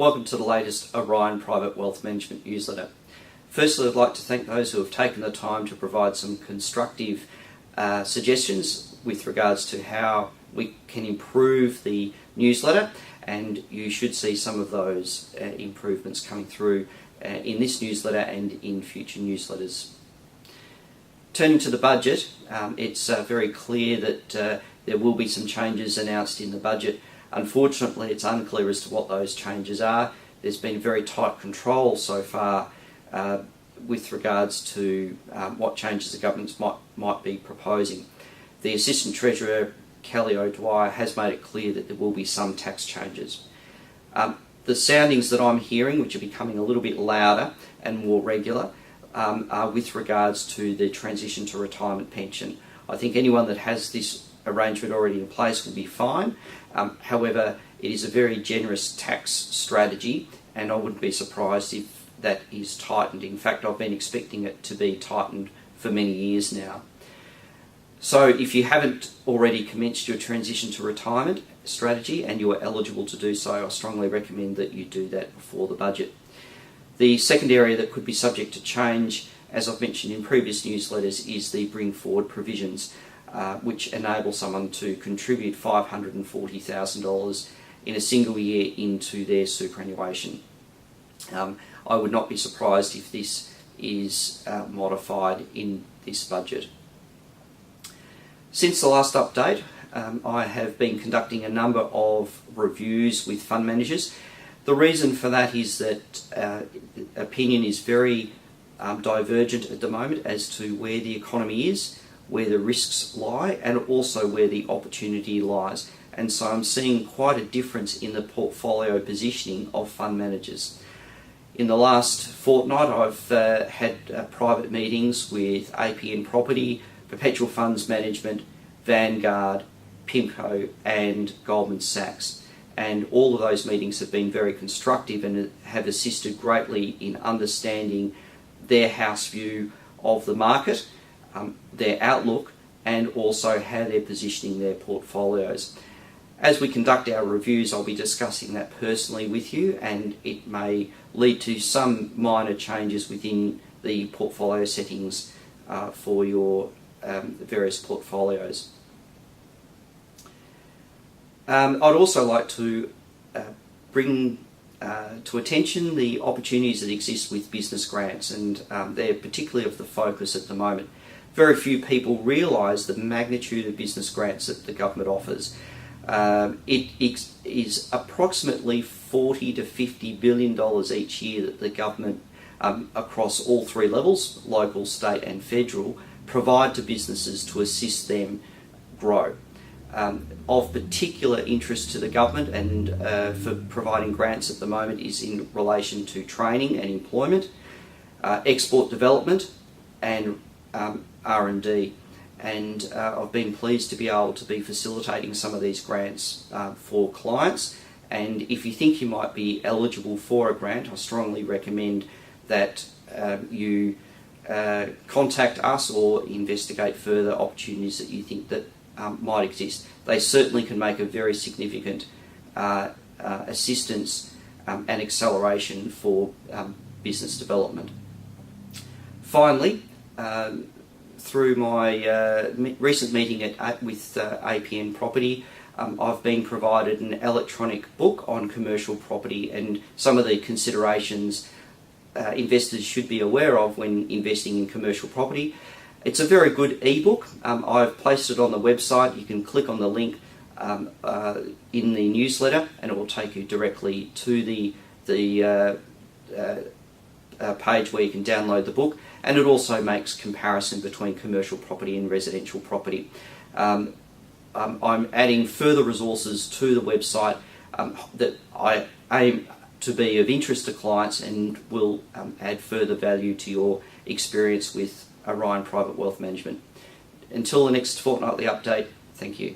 Welcome to the latest Orion Private Wealth Management newsletter. Firstly, I'd like to thank those who have taken the time to provide some constructive suggestions with regards to how we can improve the newsletter, and you should see some of those improvements coming through in this newsletter and in future newsletters. Turning to the budget, it's very clear that there will be some changes announced in the budget. Unfortunately, it's unclear as to what those changes are. There's been very tight control so far with regards to what changes the government might be proposing. The Assistant Treasurer, Kelly O'Dwyer, has made it clear that there will be some tax changes. The soundings that I'm hearing, which are becoming a little bit louder and more regular, are with regards to the transition to retirement pension. I think anyone that has this arrangement already in place will be fine. However, it is a very generous tax strategy, and I wouldn't be surprised if that is tightened. In fact, I've been expecting it to be tightened for many years now. So if you haven't already commenced your transition to retirement strategy and you are eligible to do so, I strongly recommend that you do that before the budget. The second area that could be subject to change, as I've mentioned in previous newsletters, is the bring forward provisions, which enable someone to contribute $540,000 in a single year into their superannuation. I would not be surprised if this is modified in this budget. Since the last update, I have been conducting a number of reviews with fund managers. The reason for that is that opinion is very divergent at the moment as to where the economy is, where the risks lie, and also where the opportunity lies. And so I'm seeing quite a difference in the portfolio positioning of fund managers. In the last fortnight, I've had private meetings with APN Property, Perpetual Funds Management, Vanguard, PIMCO and Goldman Sachs. And all of those meetings have been very constructive and have assisted greatly in understanding their house view of the market, their outlook, and also how they're positioning their portfolios. As we conduct our reviews, I'll be discussing that personally with you, and it may lead to some minor changes within the portfolio settings for your various portfolios. I'd also like to bring to attention the opportunities that exist with business grants, and they're particularly of the focus at the moment. Very few people realise the magnitude of business grants that the government offers. It is approximately $40 to $50 billion each year that the government, across all three levels, local, state and federal, provide to businesses to assist them grow. Of particular interest to the government and for providing grants at the moment is in relation to training and employment, export development and R&D. And I've been pleased to be able to be facilitating some of these grants for clients. And if you think you might be eligible for a grant, I strongly recommend that you contact us or investigate further opportunities that you think that might exist. They certainly can make a very significant assistance and acceleration for business development. Finally, through my recent meeting with APN Property, I've been provided an electronic book on commercial property and some of the considerations investors should be aware of when investing in commercial property. It's a very good ebook. I've placed it on the website. You can click on the link in the newsletter and it will take you directly to the page where you can download the book, and it also makes comparison between commercial property and residential property. I'm adding further resources to the website that I aim to be of interest to clients and will add further value to your experience with Orion Private Wealth Management. Until the next fortnightly update, thank you.